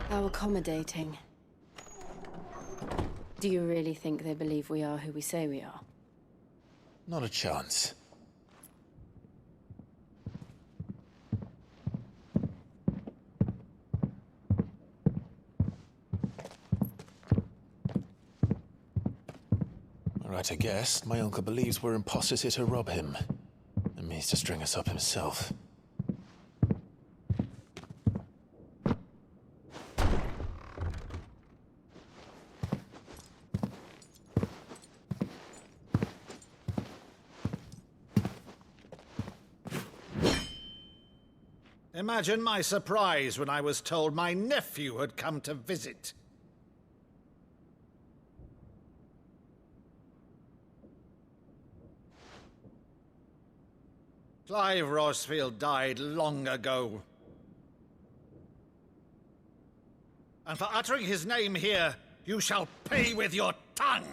How accommodating. Do you really think they believe we are who we say we are? Not a chance. Right, I guess. My uncle believes we're imposters here to rob him. And means to string us up himself. Imagine my surprise when I was told my nephew had come to visit. Clive Rosfield died long ago. And for uttering his name here, you shall pay with your tongue!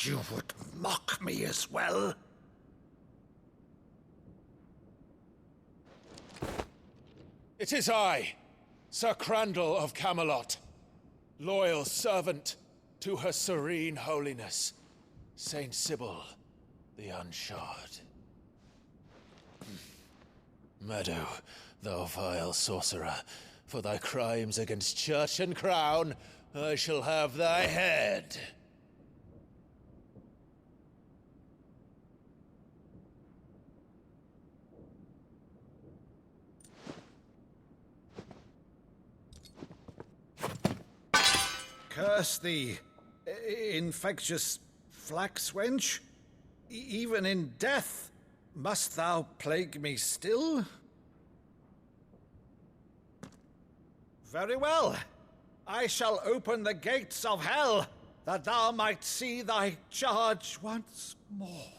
You would mock me as well? It is I, Sir Crandall of Camelot, loyal servant to Her Serene Holiness, Saint Sybil the Unshod. Meadow, thou vile sorcerer, for thy crimes against church and crown, I shall have thy head. Curse thee, infectious flax wench. Even in death, must thou plague me still? Very well. I shall open the gates of hell, that thou might see thy charge once more.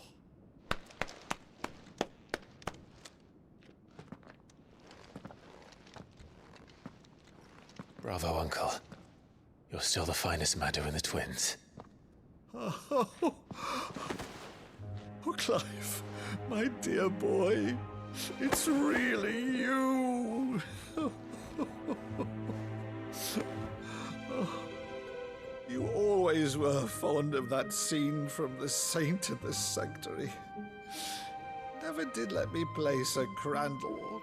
Bravo, Uncle. You're still the finest Maddu in the twins. Oh, Clive, my dear boy, it's really you. You always were fond of that scene from The Saint in the Sanctuary. Never did let me play Sir Crandall.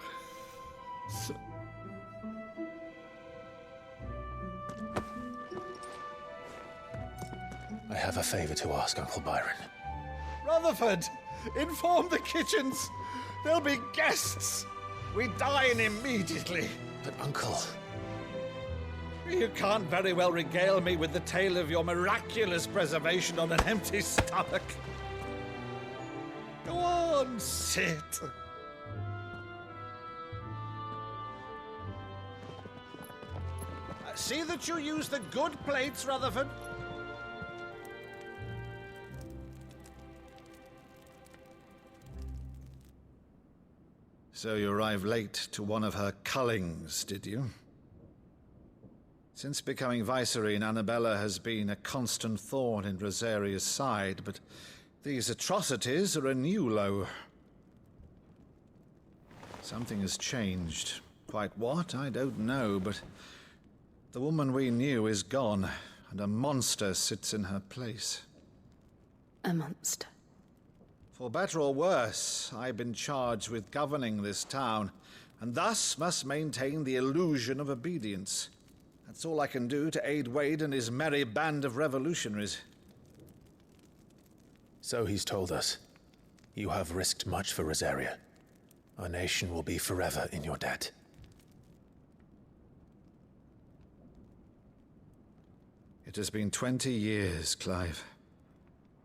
I have a favor to ask, Uncle Byron. Rutherford, inform the kitchens. There'll be guests. We dine immediately. But, Uncle... You can't very well regale me with the tale of your miraculous preservation on an empty stomach. Go on, sit. See that you use the good plates, Rutherford. So you arrived late to one of her cullings, did you? Since becoming Vicereine, Annabella has been a constant thorn in Rosaria's side, but these atrocities are a new low. Something has changed. Quite what, I don't know, but the woman we knew is gone, and a monster sits in her place. A monster. For better or worse, I've been charged with governing this town, and thus must maintain the illusion of obedience. That's all I can do to aid Wade and his merry band of revolutionaries. So he's told us. You have risked much for Rosaria. Our nation will be forever in your debt. It has been 20 years, Clive.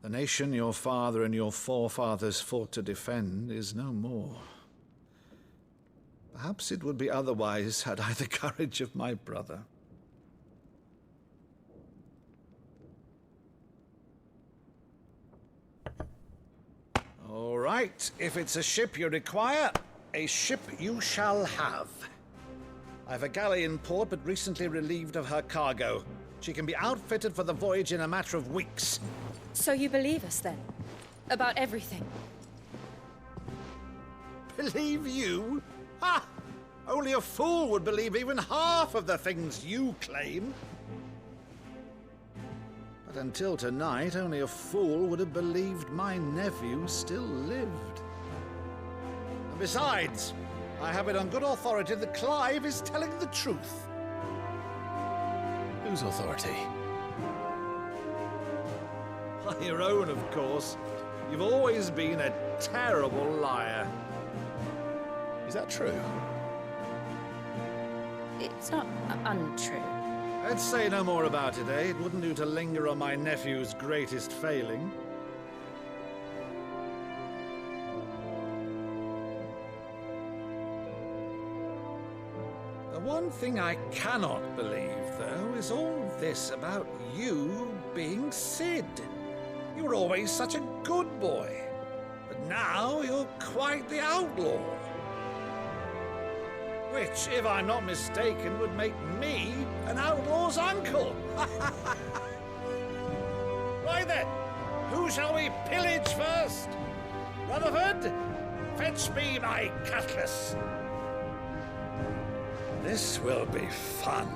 The nation your father and your forefathers fought to defend is no more. Perhaps it would be otherwise had I the courage of my brother. All right, if it's a ship you require, a ship you shall have. I've a galley in port, but recently relieved of her cargo. She can be outfitted for the voyage in a matter of weeks. So you believe us, then? About everything? Believe you? Ha! Only a fool would believe even half of the things you claim. But until tonight, only a fool would have believed my nephew still lived. And besides, I have it on good authority that Clive is telling the truth. Whose authority? By your own, of course. You've always been a terrible liar. Is that true? It's not untrue. Let's say no more about it, eh? It wouldn't do to linger on my nephew's greatest failing. The one thing I cannot believe, though, is all this about you being Sid. You were always such a good boy, but now you're quite the outlaw. Which, if I'm not mistaken, would make me an outlaw's uncle. Right then, who shall we pillage first? Rutherford, fetch me my cutlass. This will be fun.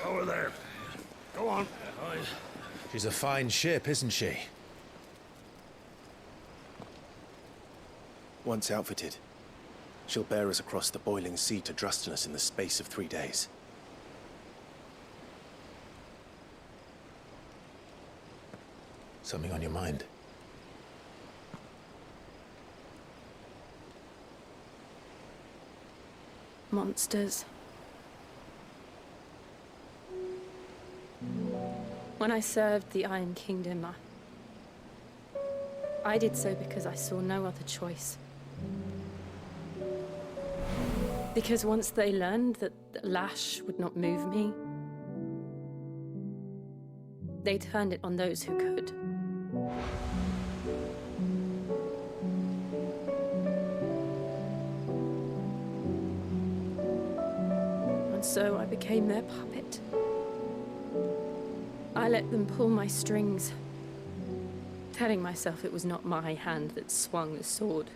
Over there. Go on. She's a fine ship, isn't she? Once outfitted, she'll bear us across the boiling sea to Drustinus in the space of 3 days. Something on your mind? Monsters. When I served the Iron Kingdom, I did so because I saw no other choice. Because once they learned that the lash would not move me, they turned it on those who could. And so I became their puppet. I let them pull my strings, telling myself it was not my hand that swung the sword,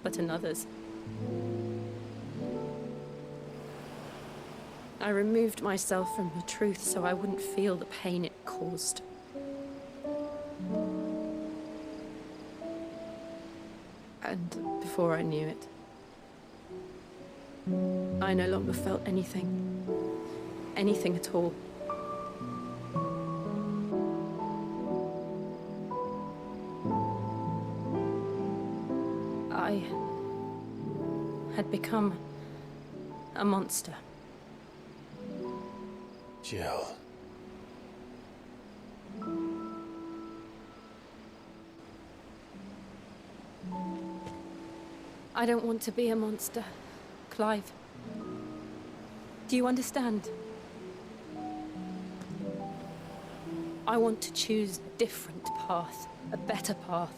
but another's. I removed myself from the truth so I wouldn't feel the pain it caused. And before I knew it, I no longer felt anything. Anything at all. I had become a monster. Jill. I don't want to be a monster, Clive. Do you understand? I want to choose a different path, a better path.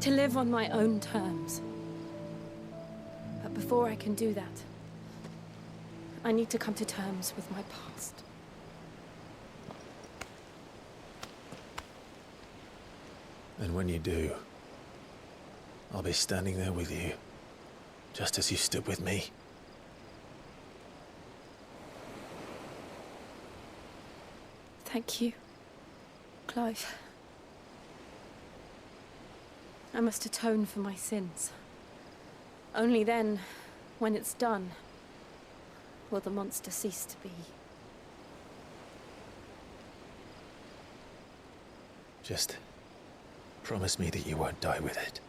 To live on my own terms. But before I can do that, I need to come to terms with my past. And when you do, I'll be standing there with you, just as you stood with me. Thank you, Clive. I must atone for my sins. Only then, when it's done, will the monster cease to be. Just promise me that you won't die with it.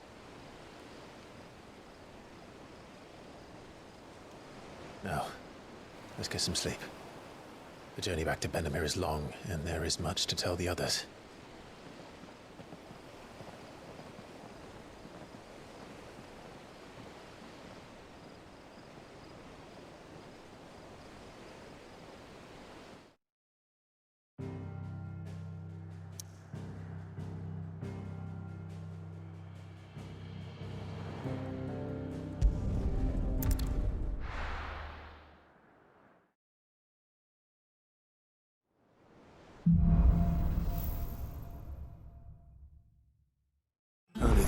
Now, let's get some sleep. The journey back to Benamir is long, and there is much to tell the others.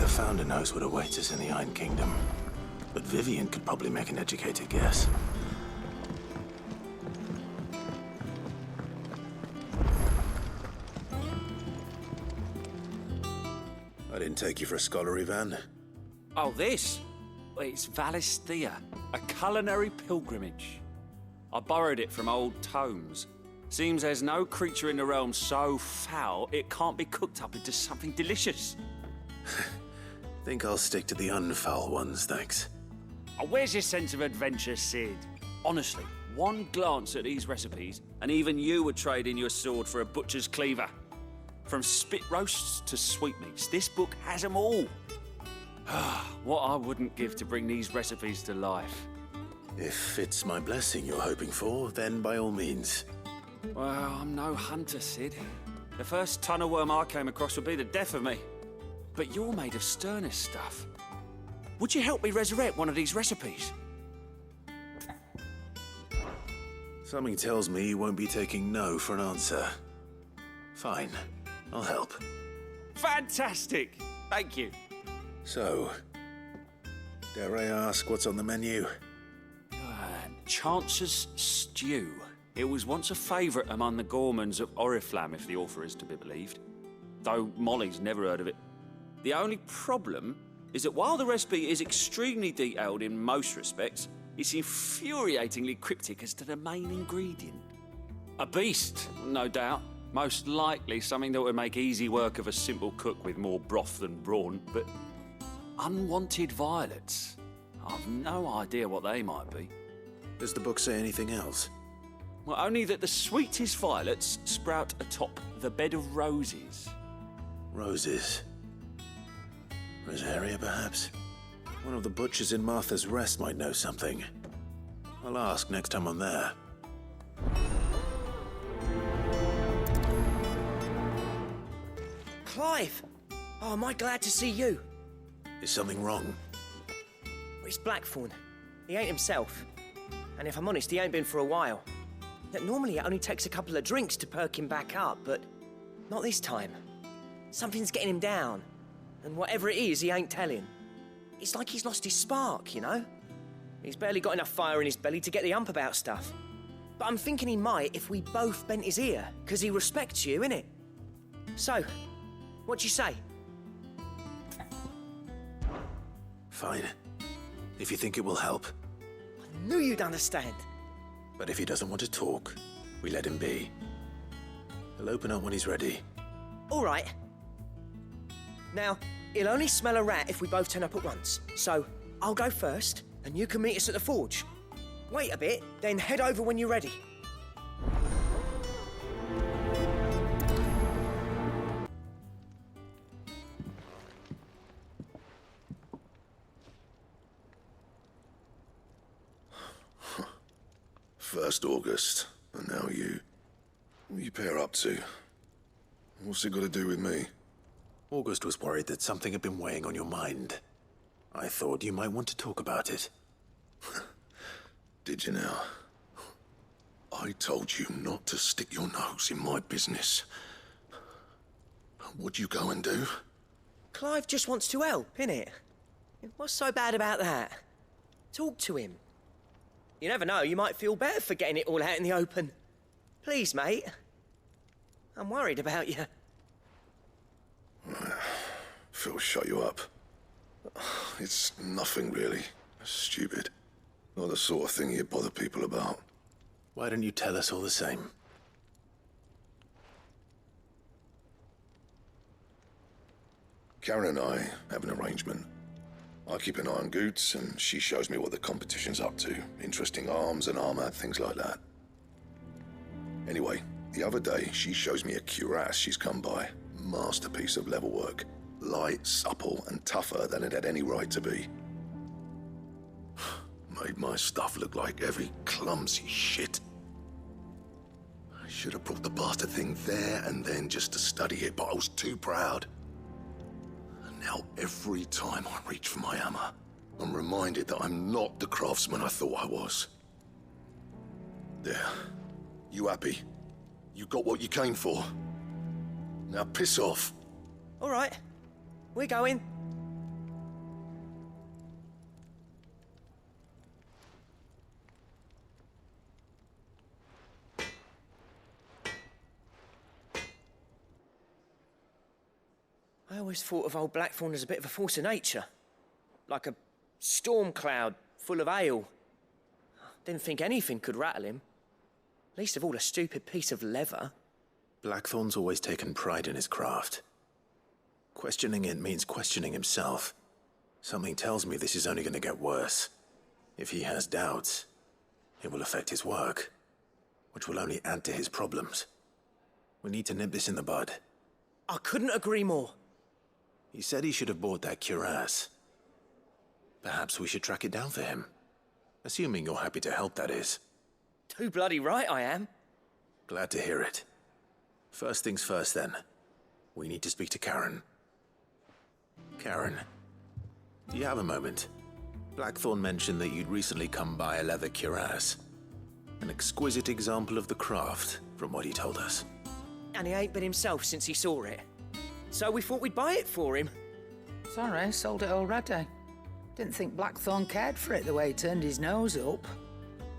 the Founder knows what awaits us in the Iron Kingdom. But Vivian could probably make an educated guess. I didn't take you for a scholar, Ivan. Oh, this? It's Valisthea, a culinary pilgrimage. I borrowed it from old tomes. Seems there's no creature in the realm so foul it can't be cooked up into something delicious. Think I'll stick to the unfoul ones, thanks. Oh, where's your sense of adventure, Sid? Honestly, one glance at these recipes, and even you would trade in your sword for a butcher's cleaver. From spit roasts to sweetmeats, this book has them all. What I wouldn't give to bring these recipes to life. If it's my blessing you're hoping for, then by all means. Well, I'm no hunter, Sid. The first tunnel worm I came across would be the death of me. But you're made of sterner stuff. Would you help me resurrect one of these recipes? Something tells me you won't be taking no for an answer. Fine, I'll help. Fantastic! Thank you. So, dare I ask what's on the menu? Chance's Stew. It was once a favourite among the gourmands of Oriflamme, if the author is to be believed. Though Molly's never heard of it. The only problem is that while the recipe is extremely detailed in most respects, it's infuriatingly cryptic as to the main ingredient. A beast, no doubt. Most likely something that would make easy work of a simple cook with more broth than brawn, but unwanted violets. I've no idea what they might be. Does the book say anything else? Well, only that the sweetest violets sprout atop the bed of roses. Roses. Rosaria, perhaps? One of the butchers in Martha's Rest might know something. I'll ask next time I'm there. Clive! Oh, am I glad to see you? Is something wrong? Well, it's Blackthorn. He ain't himself. And if I'm honest, he ain't been for a while. Yet normally it only takes a couple of drinks to perk him back up, but not this time. Something's getting him down. And whatever it is, he ain't telling. It's like he's lost his spark, you know? He's barely got enough fire in his belly to get the ump about stuff. But I'm thinking he might if we both bent his ear, because he respects you, innit? So, what do you say? Fine. If you think it will help. I knew you'd understand. But if he doesn't want to talk, we let him be. He'll open up when he's ready. All right. Now, he'll only smell a rat if we both turn up at once. So, I'll go first, and you can meet us at the forge. Wait a bit, then head over when you're ready. First August, and now you. What are you pair up to? What's it got to do with me? August was worried that something had been weighing on your mind. I thought you might want to talk about it. Did you now? I told you not to stick your nose in my business. What'd you go and do? Clive just wants to help, innit? What's so bad about that? Talk to him. You never know, you might feel better for getting it all out in the open. Please, mate. I'm worried about you. Phil shut you up. It's nothing really. Stupid. Not the sort of thing you bother people about. Why don't you tell us all the same? Karen and I have an arrangement. I keep an eye on Goots, and she shows me what the competition's up to. Interesting arms and armor, things like that. Anyway, the other day, she shows me a cuirass she's come by. Masterpiece of level work. Light, supple, and tougher than it had any right to be. Made my stuff look like heavy, clumsy shit. I should have brought the bastard thing there and then just to study it, but I was too proud. And now every time I reach for my hammer, I'm reminded that I'm not the craftsman I thought I was. There. You happy? You got what you came for? Now piss off. All right. We're going. always thought of old Blackthorn as a bit of a force of nature. Like a storm cloud full of ale. Didn't think anything could rattle him. Least of all a stupid piece of leather. Blackthorn's always taken pride in his craft. Questioning it means questioning himself. Something tells me this is only going to get worse. If he has doubts, it will affect his work, which will only add to his problems. We need to nip this in the bud. I couldn't agree more. He said he should have bought that cuirass. Perhaps we should track it down for him. Assuming you're happy to help, that is. Too bloody right I am. Glad to hear it. First things first, then. We need to speak to Karen. Karen, do you have a moment? Blackthorn mentioned that you'd recently come by a leather cuirass. An exquisite example of the craft, from what he told us. And he ain't been himself since he saw it. So we thought we'd buy it for him. Sorry, sold it already. Didn't think Blackthorn cared for it the way he turned his nose up.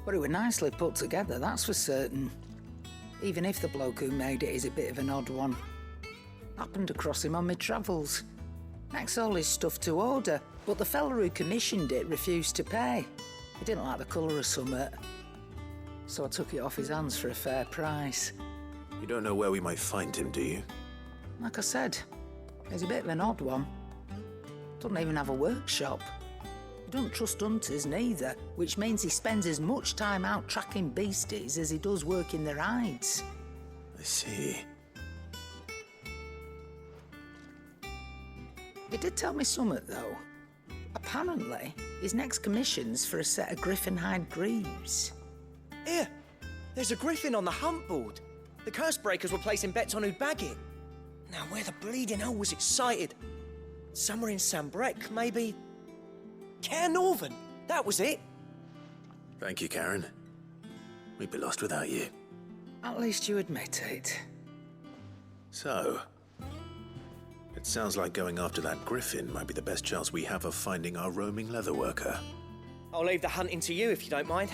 But it was nicely put together, that's for certain. Even if the bloke who made it is a bit of an odd one. Happened across him on my travels. Next all his stuff to order, but the fella who commissioned it refused to pay. He didn't like the colour of summit. So I took it off his hands for a fair price. You don't know where we might find him, do you? Like I said, he's a bit of an odd one. Doesn't even have a workshop. He doesn't trust hunters neither, which means he spends as much time out tracking beasties as he does working their hides. I see. He did tell me something, though. Apparently, his next commission's for a set of griffin hide greaves. Here, there's a griffin on the hunt board. The curse breakers were placing bets on who'd bag it. Now, where the bleeding hell was it sighted? Somewhere in Sambrec, maybe... Cairnorthern, that was it. Thank you, Karen. We'd be lost without you. At least you admit it. So, it sounds like going after that griffin might be the best chance we have of finding our roaming leatherworker. I'll leave the hunting to you if you don't mind.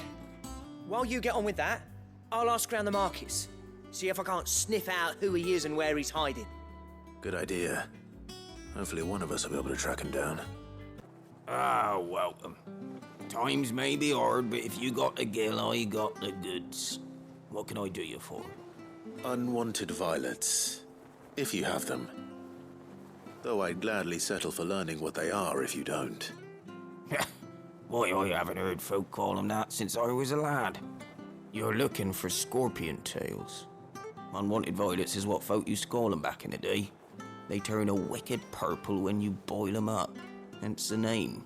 While you get on with that, I'll ask around the markets. See if I can't sniff out who he is and where he's hiding. Good idea. Hopefully one of us will be able to track him down. Ah, welcome. Times may be hard, but if you got the gill, I got the goods. What can I do you for? Unwanted violets, if you have them. Though I'd gladly settle for learning what they are if you don't. Why, I haven't heard folk call them that since I was a lad. You're looking for scorpion tails. Unwanted violets is what folk used to call them back in the day. They turn a wicked purple when you boil them up, hence the name.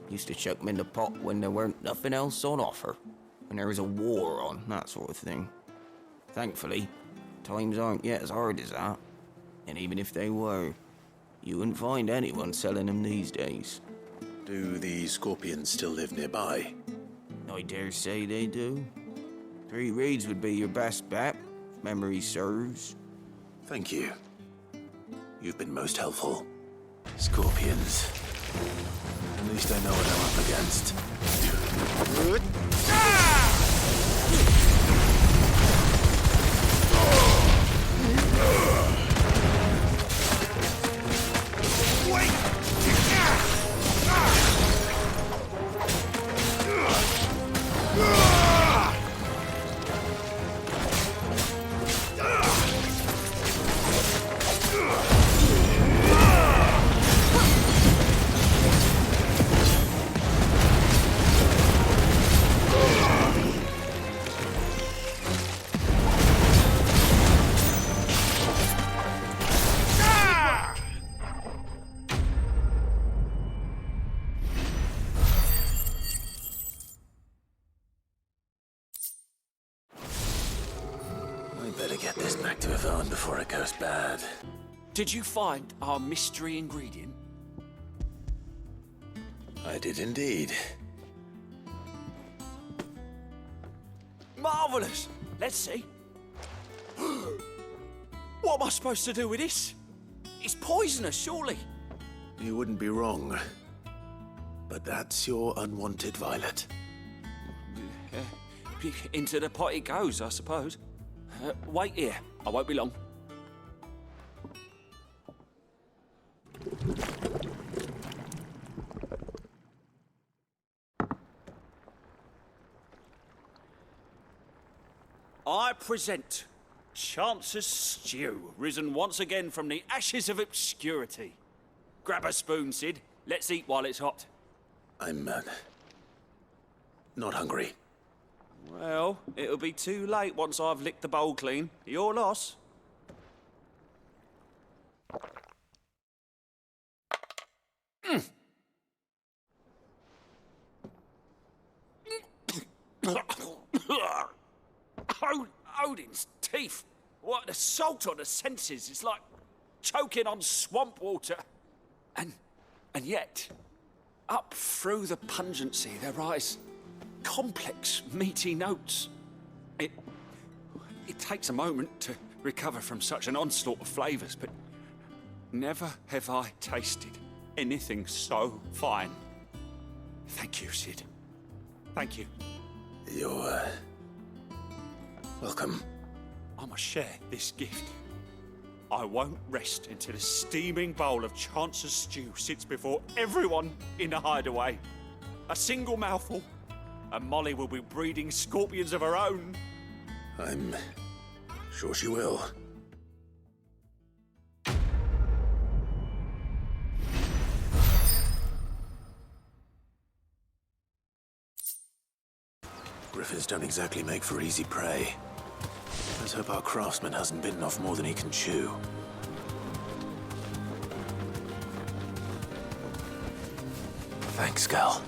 Used to chuck them in the pot when there weren't nothing else on offer, when there was a war on, that sort of thing. Thankfully, times aren't yet as hard as that. And even if they were, you wouldn't find anyone selling them these days. Do the scorpions still live nearby? I dare say they do. 3 Reeds would be your best bet, if memory serves. Thank you. You've been most helpful. Scorpions. At least I know what I'm up against. Before it goes bad. Did you find our mystery ingredient? I did indeed. Marvellous! Let's see. What am I supposed to do with this? It's poisonous, surely. You wouldn't be wrong. But that's your unwanted violet. Into the pot it goes, I suppose. Wait here. I won't be long. present Chance's Stew, risen once again from the ashes of obscurity. Grab a spoon, Sid. Let's eat while it's hot. I'm, not hungry. Well, it'll be too late once I've licked the bowl clean. Your loss. Odin's teeth. What an assault on the senses. It's like choking on swamp water. And yet, up through the pungency, there rise complex, meaty notes. It takes a moment to recover from such an onslaught of flavours, but never have I tasted anything so fine. Thank you, Sid. Thank you. You're, welcome. I must share this gift. I won't rest until a steaming bowl of Chance's Stew sits before everyone in the hideaway. A single mouthful, and Molly will be breeding scorpions of her own. I'm sure she will. Griffins don't exactly make for easy prey. Let's hope our craftsman hasn't bitten off more than he can chew. Thanks, Gal.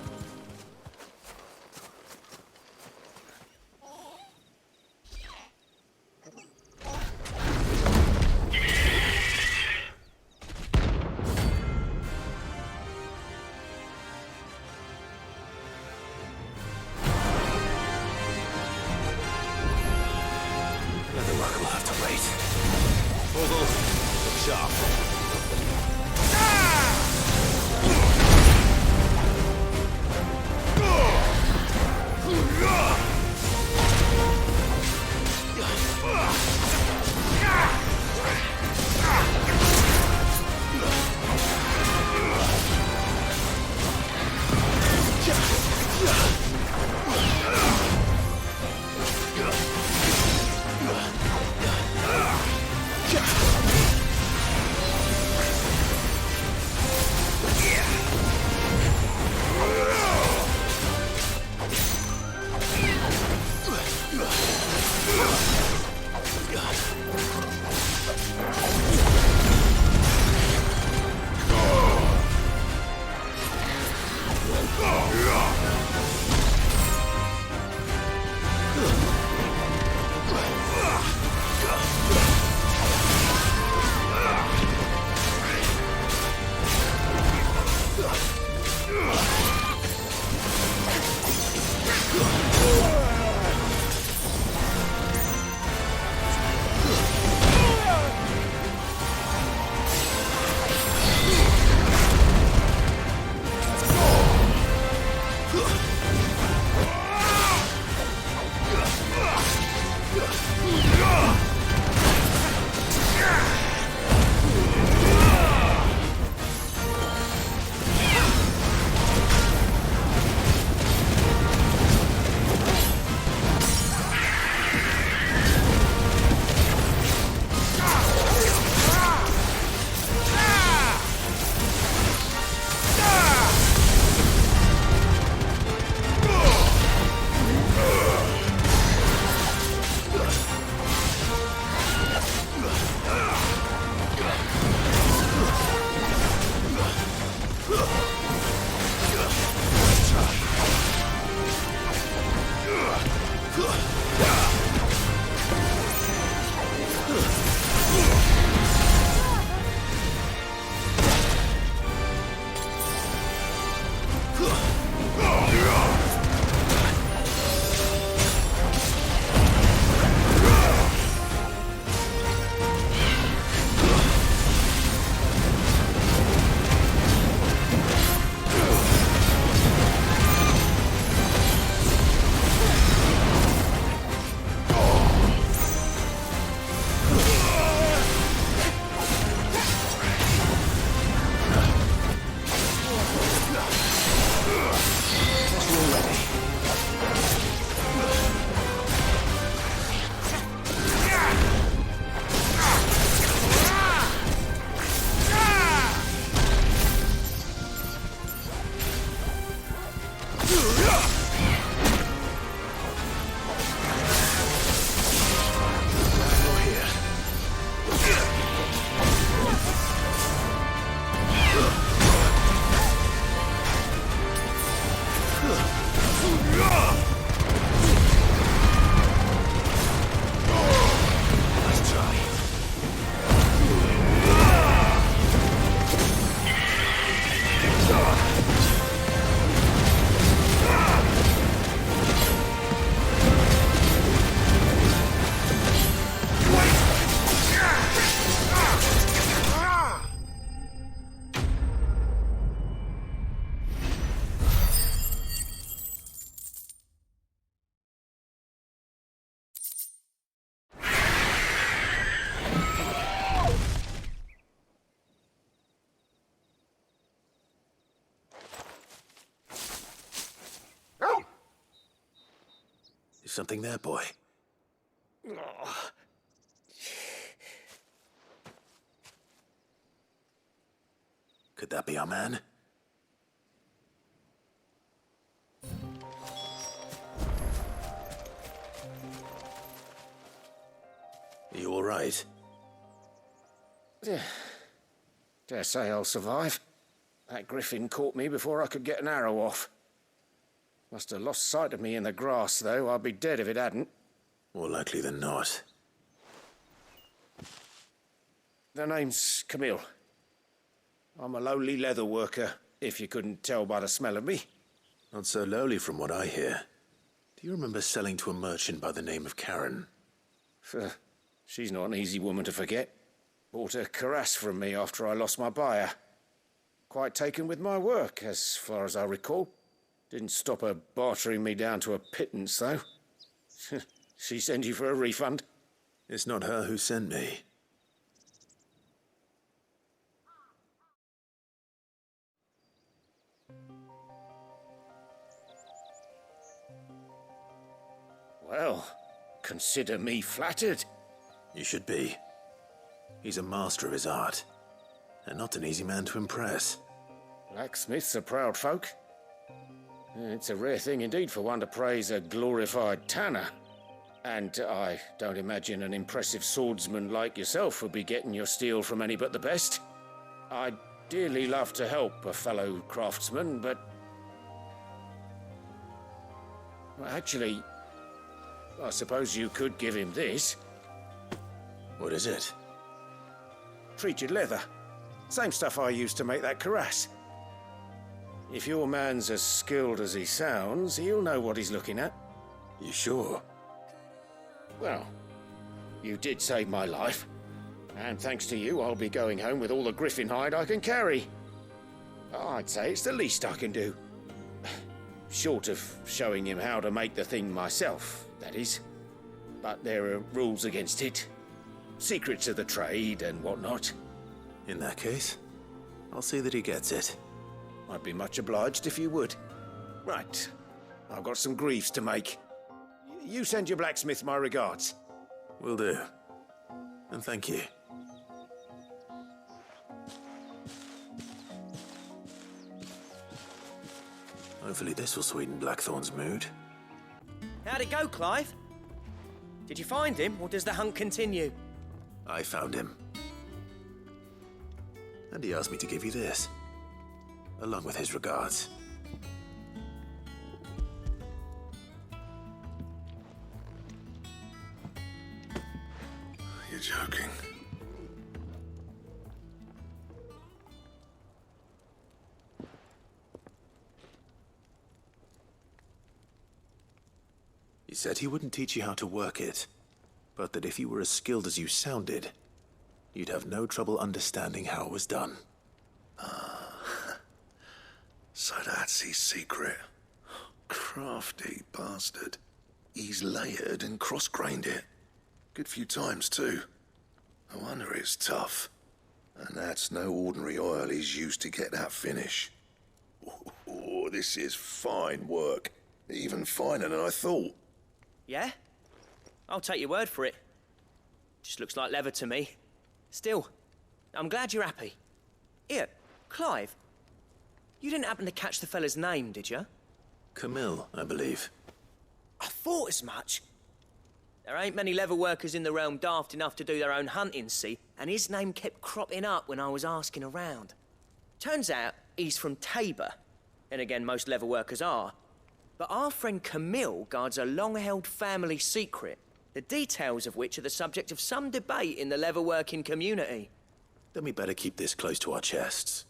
Something there, boy? Could that be our man? Are you all right? Dare say I'll survive. That griffin caught me before I could get an arrow off. Must have lost sight of me in the grass, though. I'd be dead if it hadn't. More likely than not. The name's Camille. I'm a lowly leather worker, if you couldn't tell by the smell of me. Not so lowly from what I hear. Do you remember selling to a merchant by the name of Karen? She's not an easy woman to forget. Bought a cuirass from me after I lost my buyer. Quite taken with my work, as far as I recall. Didn't stop her bartering me down to a pittance, though. She sent you for a refund? It's not her who sent me. Well, consider me flattered. You should be. He's a master of his art, and not an easy man to impress. Blacksmiths are proud folk. It's a rare thing indeed for one to praise a glorified tanner. And I don't imagine an impressive swordsman like yourself would be getting your steel from any but the best. I'd dearly love to help a fellow craftsman, but... well, actually, I suppose you could give him this. What is it? Treated leather. Same stuff I used to make that cuirass. If your man's as skilled as he sounds, he'll know what he's looking at. You sure? Well, you did save my life. And thanks to you, I'll be going home with all the griffin hide I can carry. I'd say it's the least I can do. Short of showing him how to make the thing myself, that is. But there are rules against it. Secrets of the trade and whatnot. In that case, I'll see that he gets it. I'd be much obliged if you would. Right. I've got some greaves to make. You send your blacksmith my regards. Will do. And thank you. Hopefully this will sweeten Blackthorn's mood. How'd it go, Clive? Did you find him, or does the hunt continue? I found him. And he asked me to give you this, along with his regards. You're joking. He said he wouldn't teach you how to work it, but that if you were as skilled as you sounded, you'd have no trouble understanding how it was done. So that's his secret. Crafty bastard. He's layered and cross-grained it. Good few times, too. No wonder it's tough. And that's no ordinary oil he's used to get that finish. Oh, this is fine work. Even finer than I thought. Yeah? I'll take your word for it. Just looks like leather to me. Still, I'm glad you're happy. Here, Clive. You didn't happen to catch the fella's name, did you? Camille, I believe. I thought as much. There ain't many leather workers in the realm daft enough to do their own hunting, see? And his name kept cropping up when I was asking around. Turns out he's from Tabor. And again, most leather workers are. But our friend Camille guards a long-held family secret, the details of which are the subject of some debate in the leather-working community. Then we better keep this close to our chests.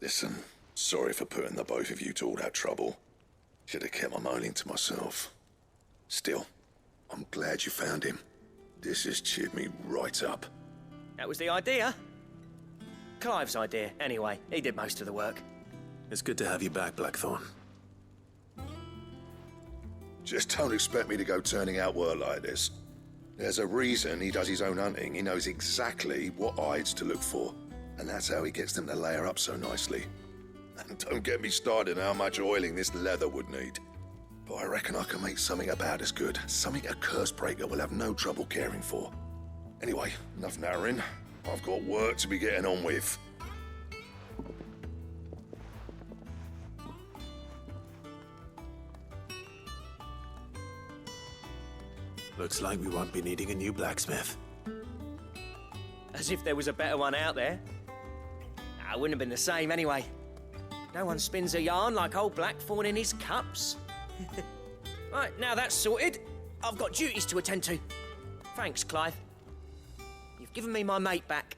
Listen, sorry for putting the both of you to all that trouble. Should have kept my moaning to myself. Still, I'm glad you found him. This has cheered me right up. That was the idea. Clive's idea, anyway. He did most of the work. It's good to have you back, Blackthorn. Just don't expect me to go turning out work like this. There's a reason he does his own hunting. He knows exactly what hides to look for. And that's how he gets them to layer up so nicely. And don't get me started on how much oiling this leather would need. But I reckon I can make something about as good. Something a curse breaker will have no trouble caring for. Anyway, enough narrowing. I've got work to be getting on with. Looks like we won't be needing a new blacksmith. As if there was a better one out there. It wouldn't have been the same anyway. No one spins a yarn like old Blackthorn in his cups. Right, now that's sorted, I've got duties to attend to. Thanks, Clive. You've given me my mate back.